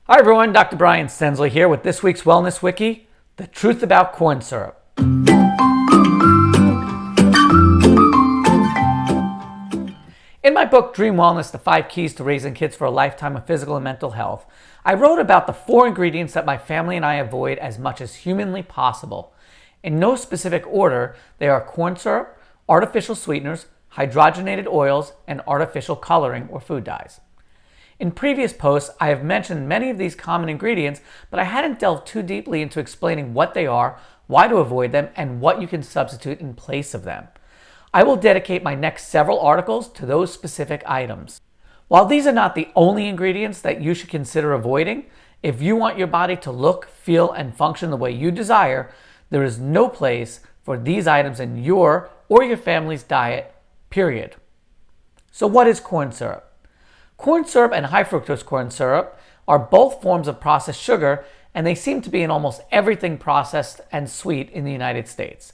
Hi everyone, Dr. Brian Stenzler here with this week's Wellness Wiki, The Truth About Corn Syrup. In my book, Dream Wellness, The 5 Keys to Raising Kids for a Lifetime of Physical and Mental Health, I wrote about the 4 ingredients that my family and I avoid as much as humanly possible. In no specific order, they are corn syrup, artificial sweeteners, hydrogenated oils, and artificial coloring or food dyes. In previous posts, I have mentioned many of these common ingredients, but I hadn't delved too deeply into explaining what they are, why to avoid them, and what you can substitute in place of them. I will dedicate my next several articles to those specific items. While these are not the only ingredients that you should consider avoiding, if you want your body to look, feel, and function the way you desire, there is no place for these items in your or your family's diet, period. So what is corn syrup? Corn syrup and high fructose corn syrup are both forms of processed sugar, and they seem to be in almost everything processed and sweet in the United States.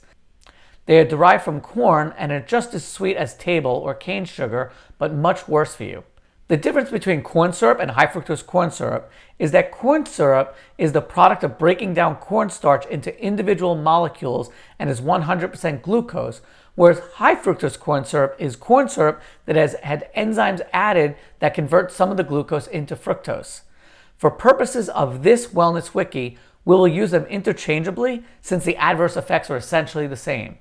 They are derived from corn and are just as sweet as table or cane sugar, but much worse for you. The difference between corn syrup and high fructose corn syrup is that corn syrup is the product of breaking down cornstarch into individual molecules and is 100% glucose, whereas high fructose corn syrup is corn syrup that has had enzymes added that convert some of the glucose into fructose. For purposes of this Wellness Wiki, we will use them interchangeably since the adverse effects are essentially the same.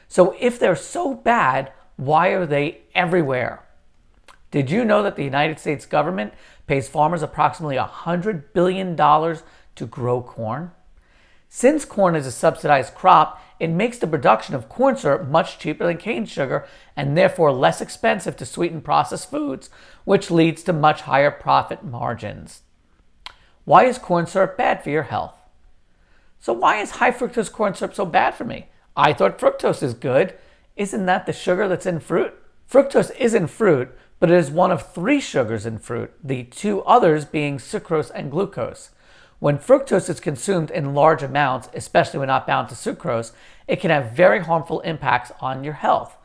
So if they're so bad, why are they everywhere? Did you know that the United States government pays farmers approximately $100 billion to grow corn? Since corn is a subsidized crop, it makes the production of corn syrup much cheaper than cane sugar and therefore less expensive to sweeten processed foods, which leads to much higher profit margins. Why is corn syrup bad for your health? So why is high fructose corn syrup so bad for me? I thought fructose is good. Isn't that the sugar that's in fruit? Fructose is in fruit, but it is one of 3 sugars in fruit, the 2 others being sucrose and glucose. When fructose is consumed in large amounts, especially when not bound to sucrose, it can have very harmful impacts on your health.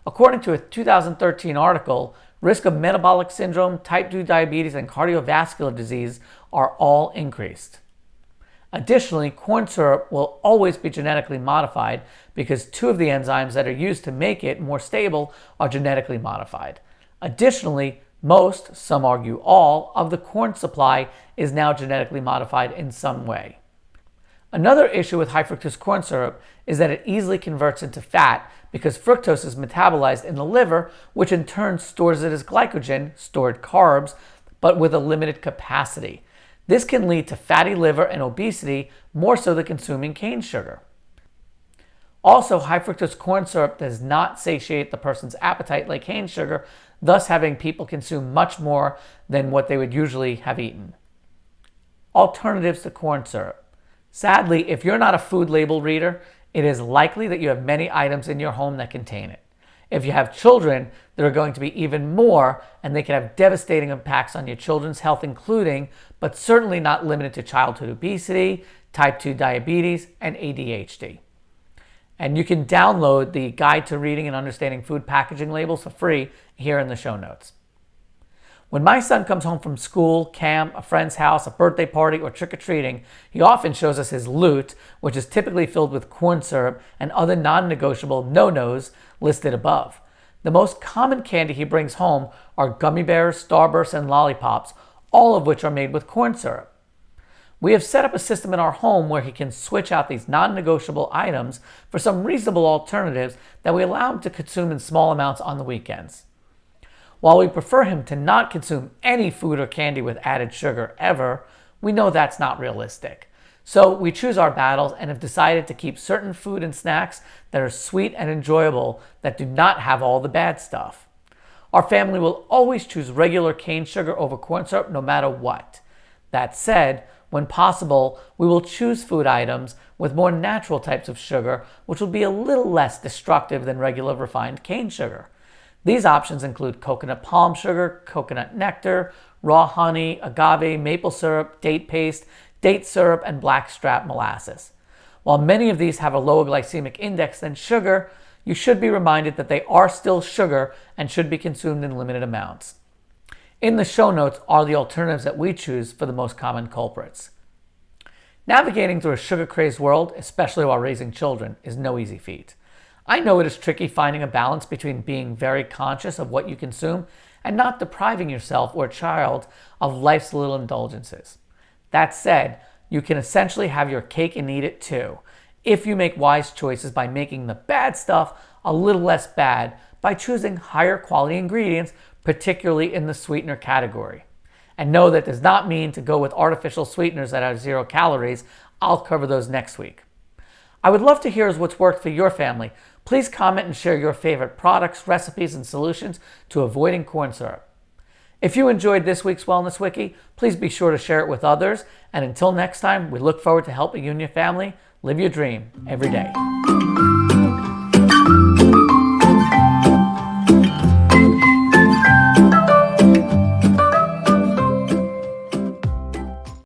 According to a 2013 article, risk of metabolic syndrome, type 2 diabetes, and cardiovascular disease are all increased. Additionally, corn syrup will always be genetically modified because 2 of the enzymes that are used to make it more stable are genetically modified. Additionally, most, some argue all, of the corn supply is now genetically modified in some way. Another issue with high fructose corn syrup is that it easily converts into fat because fructose is metabolized in the liver, which in turn stores it as glycogen, stored carbs, but with a limited capacity. This can lead to fatty liver and obesity more so than consuming cane sugar. Also, high fructose corn syrup does not satiate the person's appetite like cane sugar, thus having people consume much more than what they would usually have eaten. Alternatives to corn syrup. Sadly, if you're not a food label reader, it is likely that you have many items in your home that contain it. If you have children, there are going to be even more, and they can have devastating impacts on your children's health, including, but certainly not limited to childhood obesity, type 2 diabetes, and ADHD. And you can download the Guide to Reading and Understanding Food Packaging Labels for free here in the show notes. When my son comes home from school, camp, a friend's house, a birthday party, or trick-or-treating, he often shows us his loot, which is typically filled with corn syrup and other non-negotiable no-nos listed above. The most common candy he brings home are gummy bears, Starbursts, and lollipops, all of which are made with corn syrup. We have set up a system in our home where he can switch out these non-negotiable items for some reasonable alternatives that we allow him to consume in small amounts on the weekends. While we prefer him to not consume any food or candy with added sugar ever, we know that's not realistic. So we choose our battles and have decided to keep certain food and snacks that are sweet and enjoyable that do not have all the bad stuff. Our family will always choose regular cane sugar over corn syrup no matter what. That said, when possible, we will choose food items with more natural types of sugar, which will be a little less destructive than regular refined cane sugar. These options include coconut palm sugar, coconut nectar, raw honey, agave, maple syrup, date paste, date syrup, and blackstrap molasses. While many of these have a lower glycemic index than sugar, you should be reminded that they are still sugar and should be consumed in limited amounts. In the show notes are the alternatives that we choose for the most common culprits. Navigating through a sugar-crazed world, especially while raising children, is no easy feat. I know it is tricky finding a balance between being very conscious of what you consume and not depriving yourself or a child of life's little indulgences. That said, you can essentially have your cake and eat it too, if you make wise choices by making the bad stuff a little less bad by choosing higher quality ingredients, particularly in the sweetener category. And no, that does not mean to go with artificial sweeteners that have 0 calories. I'll cover those next week. I would love to hear what's worked for your family. Please comment and share your favorite products, recipes, and solutions to avoiding corn syrup. If you enjoyed this week's Wellness Wiki, please be sure to share it with others. And until next time, we look forward to helping you and your family live your dream every day.